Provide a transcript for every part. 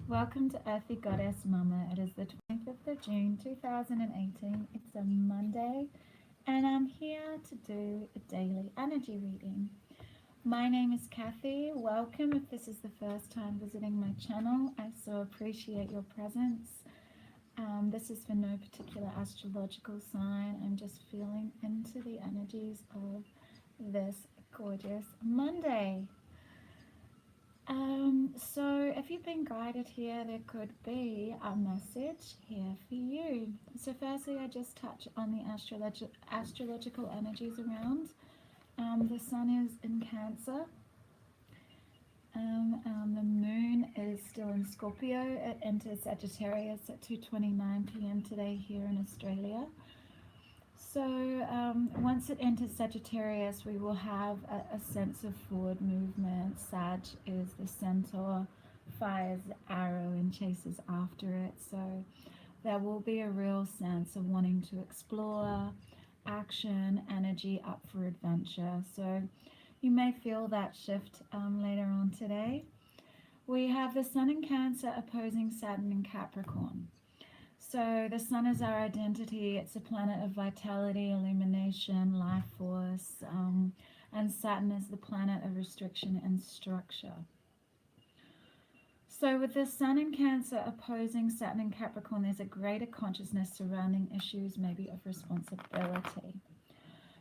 Welcome to Earthy Goddess Mumma. It is the 25th of June 2018. It's a Monday, and I'm here to do a daily energy reading. My name is Kathy. Welcome if this is the first time visiting my channel. I so appreciate your presence. This is for no particular astrological sign. I'm just feeling into the energies of this gorgeous Monday. So if you've been guided here, there could be a message here for you. So firstly, I just touch on the astrological energies around. The sun is in Cancer. The moon is still in Scorpio. It enters Sagittarius at 2:29 p.m. today here in Australia. So once it enters Sagittarius, we will have a sense of forward movement. Sag is the centaur, fires the arrow and chases after it. So there will be a real sense of wanting to explore, action, energy, up for adventure. So you may feel that shift later on today. We have the sun in Cancer opposing Saturn in Capricorn. So the sun is our identity. It's a planet of vitality, illumination, life force, and Saturn is the planet of restriction and structure. So with the sun in Cancer opposing Saturn in Capricorn, there's a greater consciousness surrounding issues maybe of responsibility.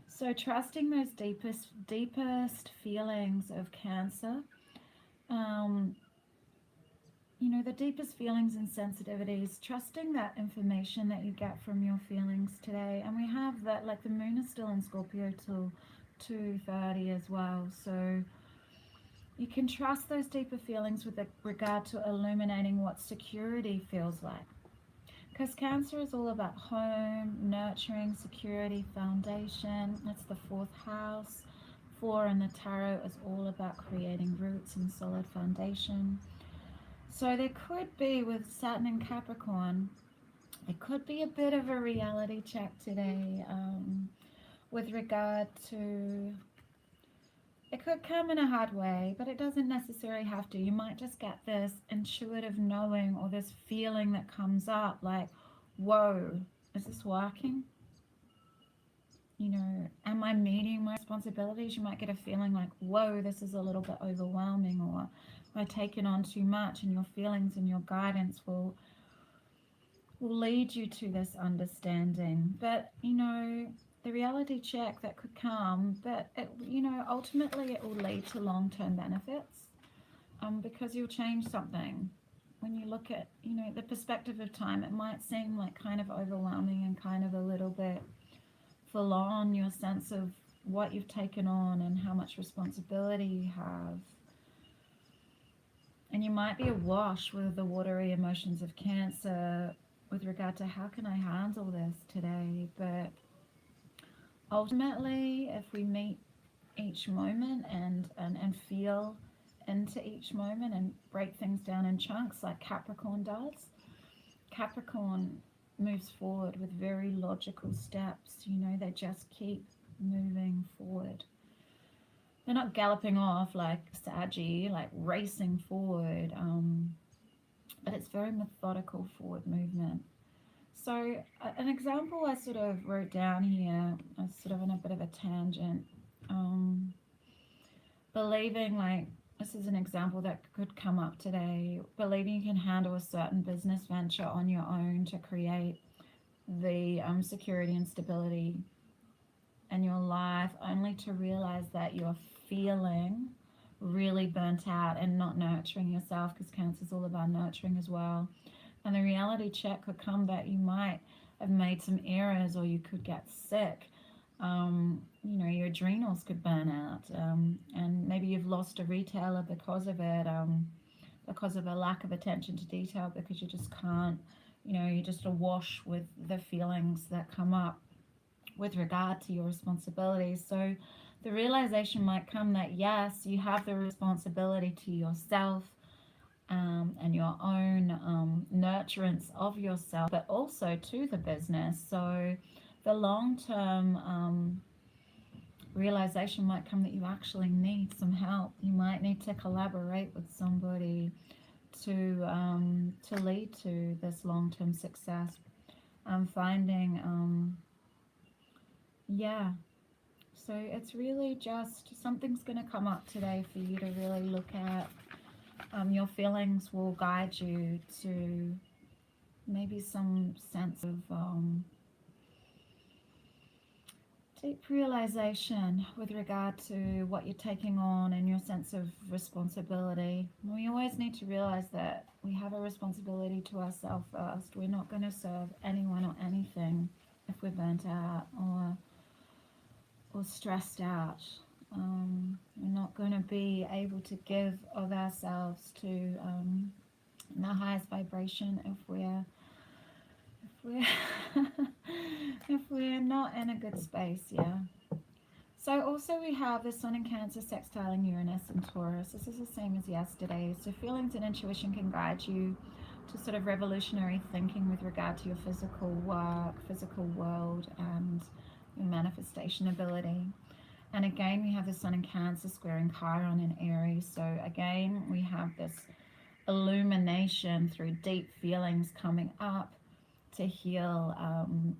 So trusting those deepest feelings of Cancer, the deepest feelings and sensitivities, trusting that information that you get from your feelings today. And we have that, like the moon is still in Scorpio till 2:30 as well. So you can trust those deeper feelings with regard to illuminating what security feels like. Because Cancer is all about home, nurturing, security, foundation. That's the 4th house. 4 in the tarot is all about creating roots and solid foundation. So there could be, with Saturn and Capricorn, it could be a bit of a reality check today with regard to, it could come in a hard way, but it doesn't necessarily have to. You might just get this intuitive knowing or this feeling that comes up like, whoa, is this working? Am I meeting my responsibilities? You might get a feeling like, whoa, this is a little bit overwhelming, or I taken on too much, and your feelings and your guidance will lead you to this understanding. But the reality check that could come, but ultimately it will lead to long-term benefits, because you'll change something. When you look at the perspective of time, it might seem like kind of overwhelming and kind of a little bit full on, your sense of what you've taken on and how much responsibility you have. And you might be awash with the watery emotions of Cancer with regard to how can I handle this today. But ultimately, if we meet each moment and feel into each moment and break things down in chunks like Capricorn does, Capricorn moves forward with very logical steps. They just keep moving forward. They're not galloping off like Saggy, like racing forward, but it's very methodical forward movement. So an example I sort of wrote down here, I was sort of on a bit of a tangent, believing, like, this is an example that could come up today, believing you can handle a certain business venture on your own to create the security and stability in your life, only to realize that you're feeling really burnt out and not nurturing yourself, because Cancer is all about nurturing as well. And the reality check could come that you might have made some errors, or you could get sick. Your adrenals could burn out, and maybe you've lost a retailer because of it, because of a lack of attention to detail, because you just can't, you're just awash with the feelings that come up with regard to your responsibilities. So the realization might come that yes, you have the responsibility to yourself, and your own nurturance of yourself, but also to the business. So the long-term realization might come that you actually need some help. You might need to collaborate with somebody to lead to this long-term success. I'm finding, yeah, so it's really just something's going to come up today for you to really look at. Your feelings will guide you to maybe some sense of deep realization with regard to what you're taking on and your sense of responsibility. We always need to realize that we have a responsibility to ourselves first. We're not going to serve anyone or anything if we're burnt out or stressed out. We're not going to be able to give of ourselves to the highest vibration if we're if we're not in a good space. Yeah. So also we have the Sun in Cancer sextiling Uranus and Taurus. This is the same as yesterday. So feelings and intuition can guide you to sort of revolutionary thinking with regard to your physical work, physical world, and your manifestation ability. And again, we have the Sun in Cancer squaring Chiron in Aries. So again, we have this illumination through deep feelings coming up to heal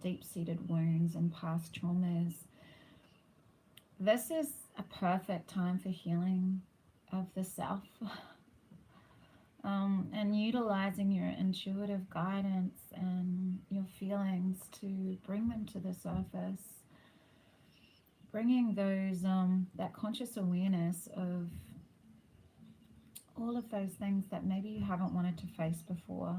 deep-seated wounds and past traumas. This is a perfect time for healing of the self and utilizing your intuitive guidance and your feelings to bring them to the surface, bringing those that conscious awareness of all of those things that maybe you haven't wanted to face before.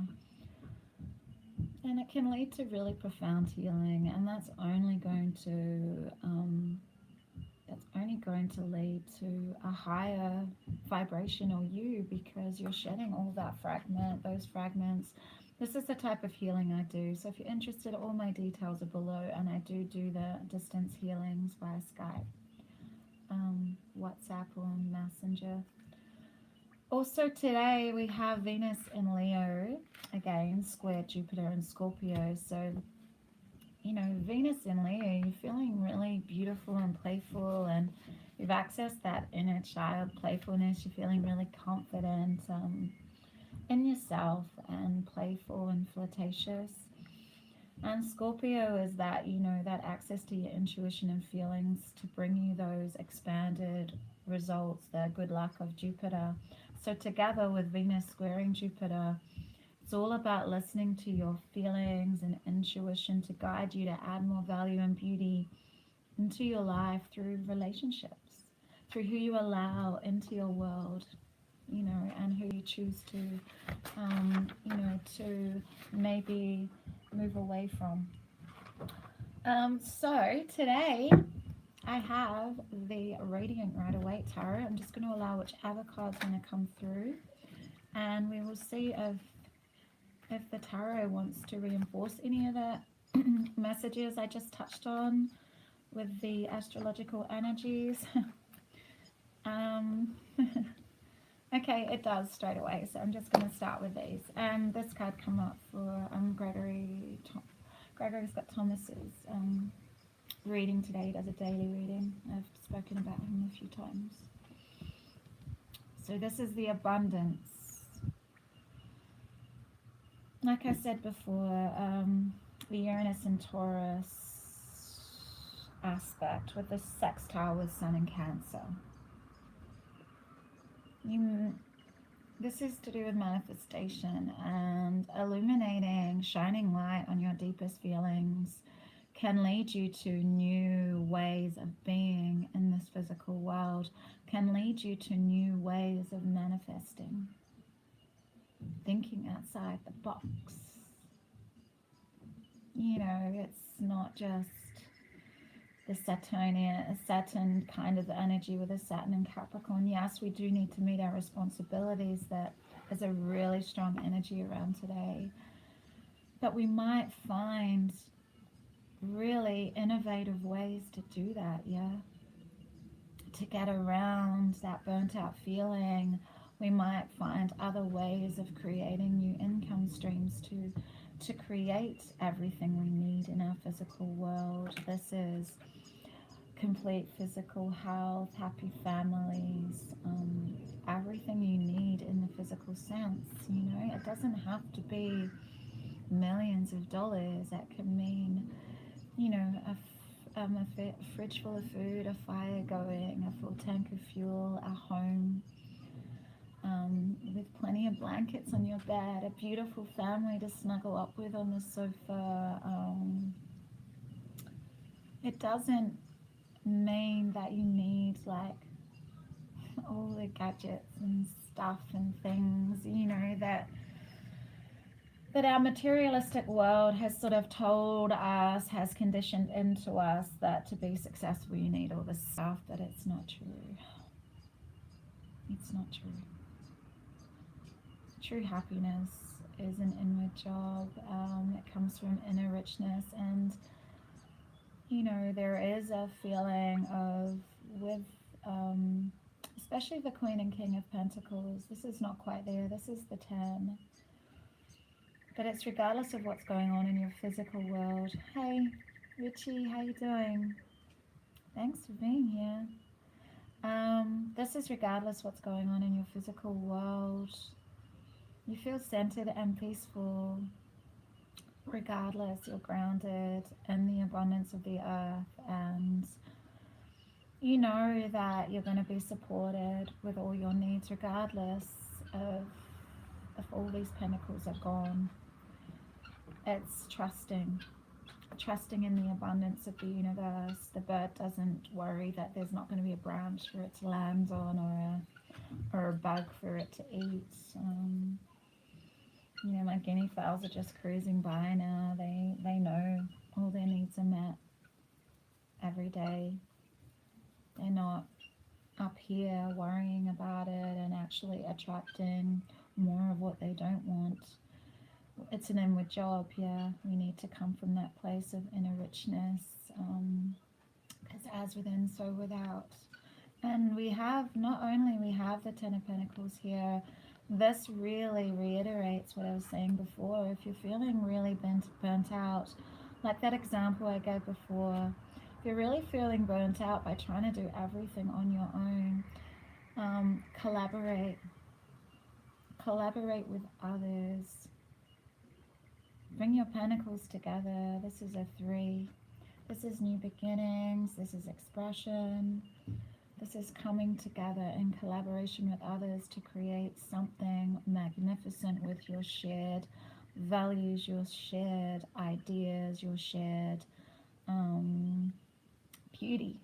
And it can lead to really profound healing, and that's only going to lead to a higher vibrational you, because you're shedding all those fragments. This is the type of healing I do. So if you're interested, all my details are below, and I do the distance healings via Skype, WhatsApp, or Messenger. Also today we have Venus in Leo, again, square Jupiter and Scorpio. So, you know, Venus in Leo, you're feeling really beautiful and playful, and you've accessed that inner child playfulness. You're feeling really confident in yourself and playful and flirtatious. And Scorpio is that, you know, that access to your intuition and feelings to bring you those expanded results, the good luck of Jupiter. So together with Venus squaring Jupiter, it's all about listening to your feelings and intuition to guide you to add more value and beauty into your life through relationships, through who you allow into your world, you know, and who you choose to, you know, to maybe move away from. So today I have the Radiant Rider-Waite Tarot. I'm just going to allow whichever card's going to come through, and we will see if the tarot wants to reinforce any of the messages I just touched on with the astrological energies. Okay, it does straight away, so I'm just going to start with these. This card come up for Gregory. Gregory's got Thomas's reading today. He does a daily reading. I've spoken about him a few times. So this is the abundance. Like I said before, the Uranus and Taurus aspect with the sextile with Sun in Cancer. This is to do with manifestation and illuminating, shining light on your deepest feelings can lead you to new ways of being in this physical world, can lead you to new ways of manifesting, thinking outside the box. You know, it's not just the Saturn kind of energy with a Saturn and Capricorn. Yes, we do need to meet our responsibilities. That is a really strong energy around today. But we might find really innovative ways to do that, yeah? To get around that burnt out feeling, we might find other ways of creating new income streams to create everything we need in our physical world. This is complete physical health, happy families, everything you need in the physical sense. You know, it doesn't have to be millions of dollars. It can mean, you know, a fridge full of food, a fire going, a full tank of fuel, a home with plenty of blankets on your bed, a beautiful family to snuggle up with on the sofa. It doesn't mean that you need like all the gadgets and stuff and things, you know, that our materialistic world has sort of told us, has conditioned into us that to be successful you need all this stuff, but it's not true. It's not true. True happiness is an inward job. It comes from inner richness, and you know, there is a feeling of, with especially the Queen and King of Pentacles, this is not quite there, this is the 10. But it's regardless of what's going on in your physical world. Hey, Richie, how you doing? Thanks for being here. This is regardless what's going on in your physical world. You feel centered and peaceful. Regardless, you're grounded in the abundance of the earth, and you know that you're going to be supported with all your needs regardless of if all these pentacles are gone. It's trusting in the abundance of the universe. The bird doesn't worry that there's not going to be a branch for it to land on, or a bug for it to eat. You know, my guinea fowls are just cruising by now. They know all their needs are met every day. They're not up here worrying about it and actually attracting more of what they don't want. It's an inward job, yeah. We need to come from that place of inner richness, because as within, so without. And we have, not only we have the 10 of Pentacles here, this really reiterates what I was saying before. If you're feeling really burnt out, like that example I gave before, if you're really feeling burnt out by trying to do everything on your own, collaborate with others. Bring your pentacles together. This is a 3. This is new beginnings. This is expression. This is coming together in collaboration with others to create something magnificent with your shared values, your shared ideas, your shared beauty.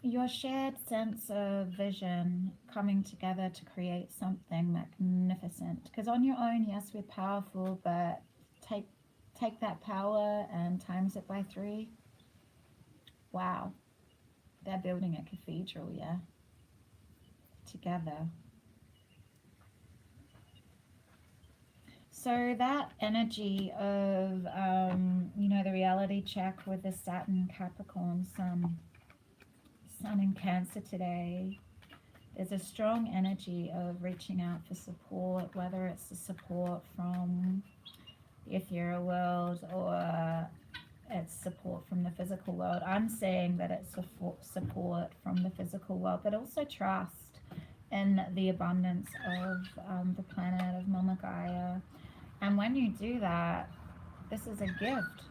Your shared sense of vision coming together to create something magnificent. Because on your own, yes, we're powerful, but take that power and times it by 3. Wow, they're building a cathedral, yeah, together. So that energy of, you know, the reality check with the Saturn Capricorn Sun in Cancer today. There's a strong energy of reaching out for support, whether it's the support from the ethereal world or it's support from the physical world. I'm saying that it's support from the physical world, but also trust in the abundance of the planet, of Mama Gaia. And when you do that, this is a gift.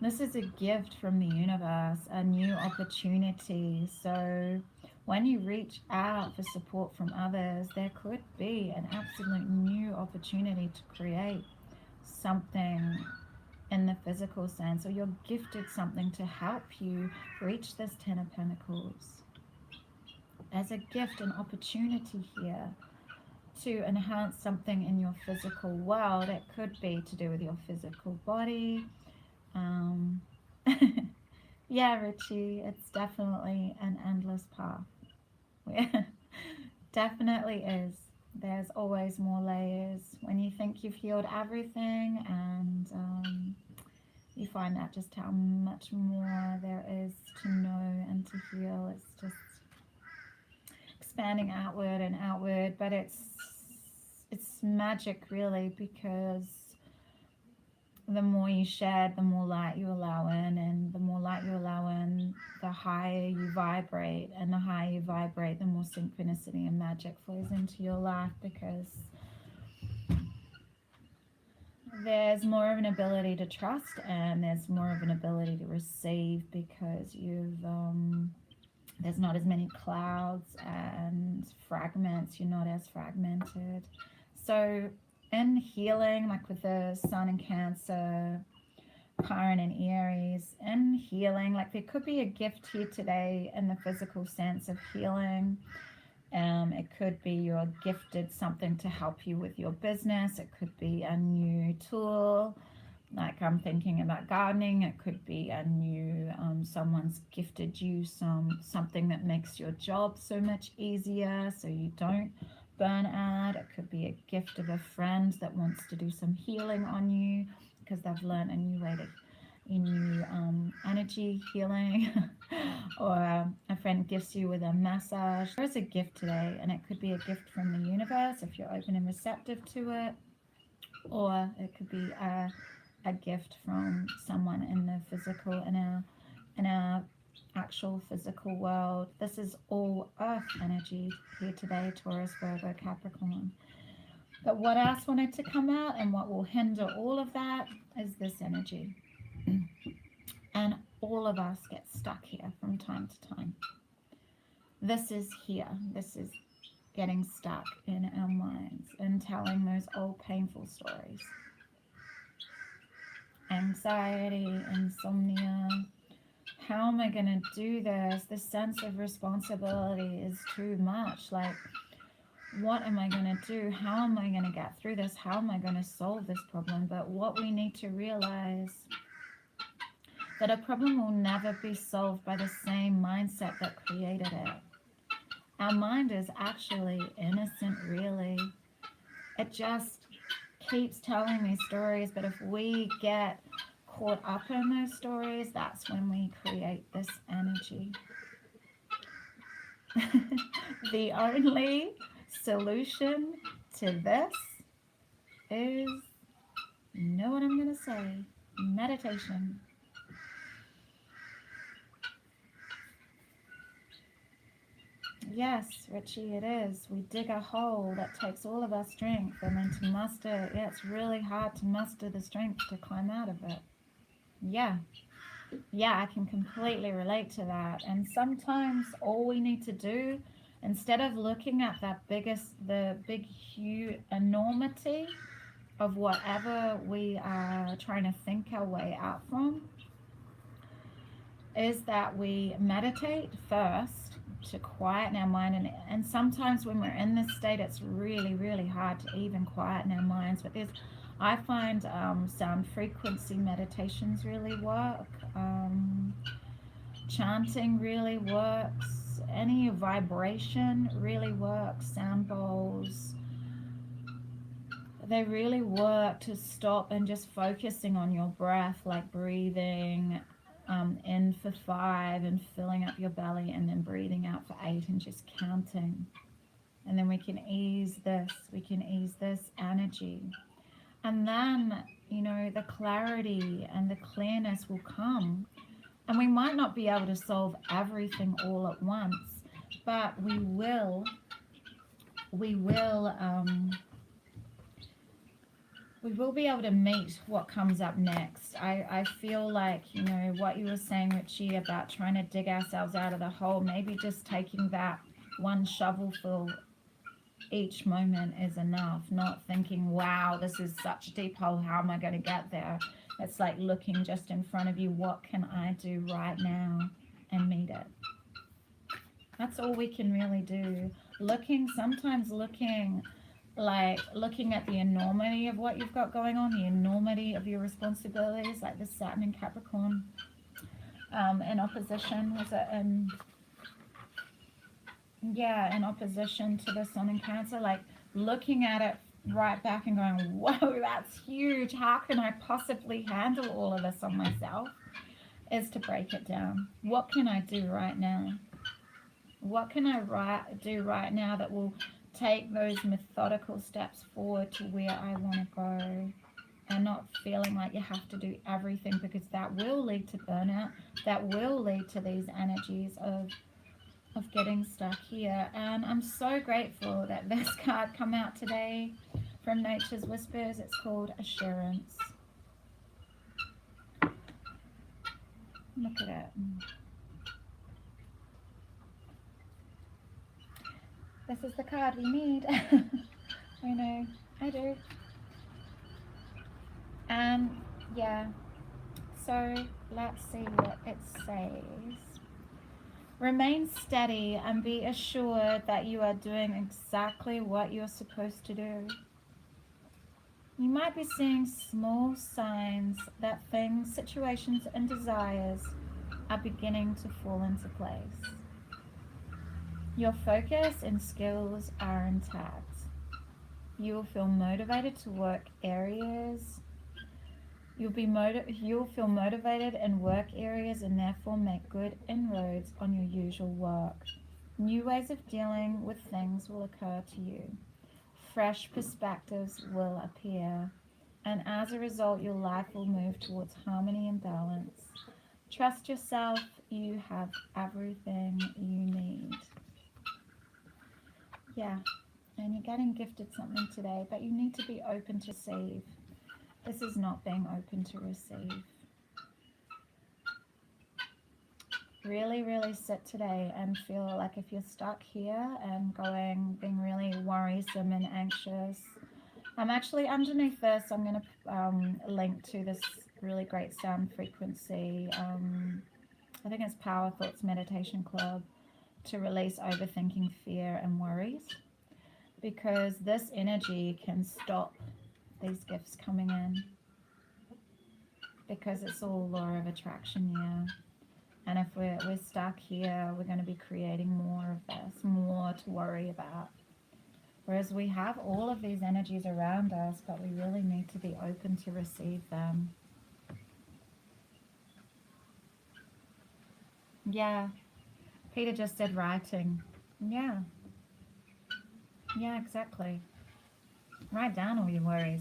This is a gift from the universe, a new opportunity. So when you reach out for support from others, there could be an absolute new opportunity to create something in the physical sense, or you're gifted something to help you reach this 10 of Pentacles. As a gift, an opportunity here to enhance something in your physical world. It could be to do with your physical body. Yeah, Richie, it's definitely an endless path. Definitely is. There's always more layers when you think you've healed everything, and you find out just how much more there is to know and to heal. It's just expanding outward and outward, but it's magic really, because the more you shed, the more light you allow in, and the more light you allow in, the higher you vibrate, and the higher you vibrate, the more synchronicity and magic flows into your life, because there's more of an ability to trust, and there's more of an ability to receive, because there's not as many clouds and fragments. You're not as fragmented. So in healing, like with the Sun in Cancer, Chiron in Aries, in healing, like there could be a gift here today in the physical sense of healing. It could be you're gifted something to help you with your business. It could be a new tool, like I'm thinking about gardening. It could be a new, someone's gifted you something that makes your job so much easier so you don't burn out. It could be a gift of a friend that wants to do some healing on you because they've learned a new way to energy healing. Or a friend gifts you with a massage. There's a gift today, and it could be a gift from the universe if you're open and receptive to it, or it could be a gift from someone in the physical, in our actual physical world. This is all earth energy here today, Taurus, Virgo, Capricorn. But what else wanted to come out, and what will hinder all of that, is this energy. And all of us get stuck here from time to time. This is here. This is getting stuck in our minds and telling those old painful stories. Anxiety, insomnia. How am I going to do this? The sense of responsibility is too much. Like, what am I going to do? How am I going to get through this? How am I going to solve this problem? But what we need to realize, that a problem will never be solved by the same mindset that created it. Our mind is actually innocent, really. It just keeps telling these stories, but if we get caught up in those stories, that's when we create this energy. The only solution to this is, you know what I'm going to say, meditation. Yes, Richie, it is. We dig a hole that takes all of our strength, and then to muster, yeah, it's really hard to muster the strength to climb out of it. Yeah, I can completely relate to that. And sometimes all we need to do, instead of looking at the big, huge enormity of whatever we are trying to think our way out from, is that we meditate first to quieten our mind. And sometimes when we're in this state, it's really, really hard to even quieten our minds. But I find sound frequency meditations really work. Chanting really works. Any vibration really works. Sound bowls, they really work to stop and just focusing on your breath, like breathing in for 5 and filling up your belly, and then breathing out for 8 and just counting. And then we can ease this energy. And then, the clarity and the clearness will come. And we might not be able to solve everything all at once, but we will be able to meet what comes up next. I feel like, what you were saying, Richie, about trying to dig ourselves out of the hole, maybe just taking that one shovelful each moment is enough. Not thinking, wow, this is such a deep hole, how am I going to get there? It's like looking just in front of you, what can I do right now, and meet it. That's all we can really do. Sometimes looking at the enormity of what you've got going on, the enormity of your responsibilities, like the Saturn in Capricorn in opposition, in opposition to the Sun in Cancer, like looking at it right back and going, whoa, that's huge, how can I possibly handle all of this on myself, is to break it down. What can I do right now? What can I do right now that will take those methodical steps forward to where I want to go, and not feeling like you have to do everything, because that will lead to burnout. That will lead to these energies of getting stuck here. And I'm so grateful that this card come out today from Nature's Whispers. It's called Assurance. Look at it. This is the card we need. I know, I do. And yeah, so let's see what it says. Remain steady and be assured that you are doing exactly what you're supposed to do. You might be seeing small signs that things, situations, and desires are beginning to fall into place. Your focus and skills are intact. You will feel motivated to work areas. You'll feel motivated in work areas and therefore make good inroads on your usual work. New ways of dealing with things will occur to you. Fresh perspectives will appear. And as a result, your life will move towards harmony and balance. Trust yourself. You have everything you need. Yeah, and you're getting gifted something today, but you need to be open to receive. This is not being open to receive. Really, really sit today and feel like if you're stuck here and being really worrisome and anxious. I'm actually underneath this, I'm going to link to this really great sound frequency. I think it's Power Thoughts Meditation Club, to release overthinking, fear, and worries, because this energy can stop these gifts coming in, because it's all law of attraction, yeah. And if we're stuck here, we're going to be creating more of this, more to worry about. Whereas we have all of these energies around us, but we really need to be open to receive them. Yeah. Peter just said writing. Yeah. Yeah, exactly. Write down all your worries.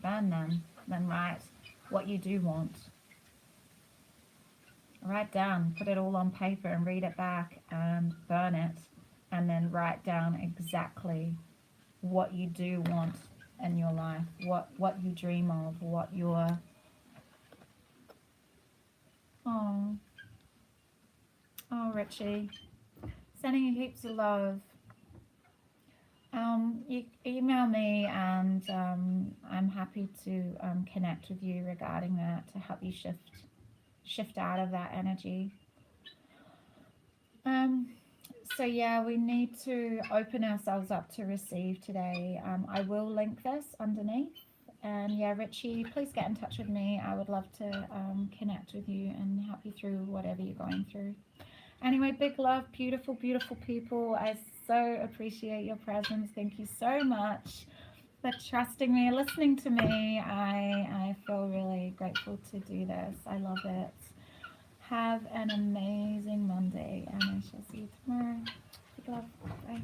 Burn them. Then write what you do want. Write down, put it all on paper and read it back and burn it. And then write down exactly what you do want in your life. What you dream of. What you're... Oh, Richie. Sending you heaps of love. You email me and I'm happy to connect with you regarding that, to help you shift out of that energy. So yeah, we need to open ourselves up to receive today. I will link this underneath. And yeah, Richie, please get in touch with me. I would love to connect with you and help you through whatever you're going through. Anyway, big love, beautiful, beautiful people. I so appreciate your presence. Thank you so much for trusting me, listening to me. I feel really grateful to do this. I love it. Have an amazing Monday, and I shall see you tomorrow. Big love. Bye.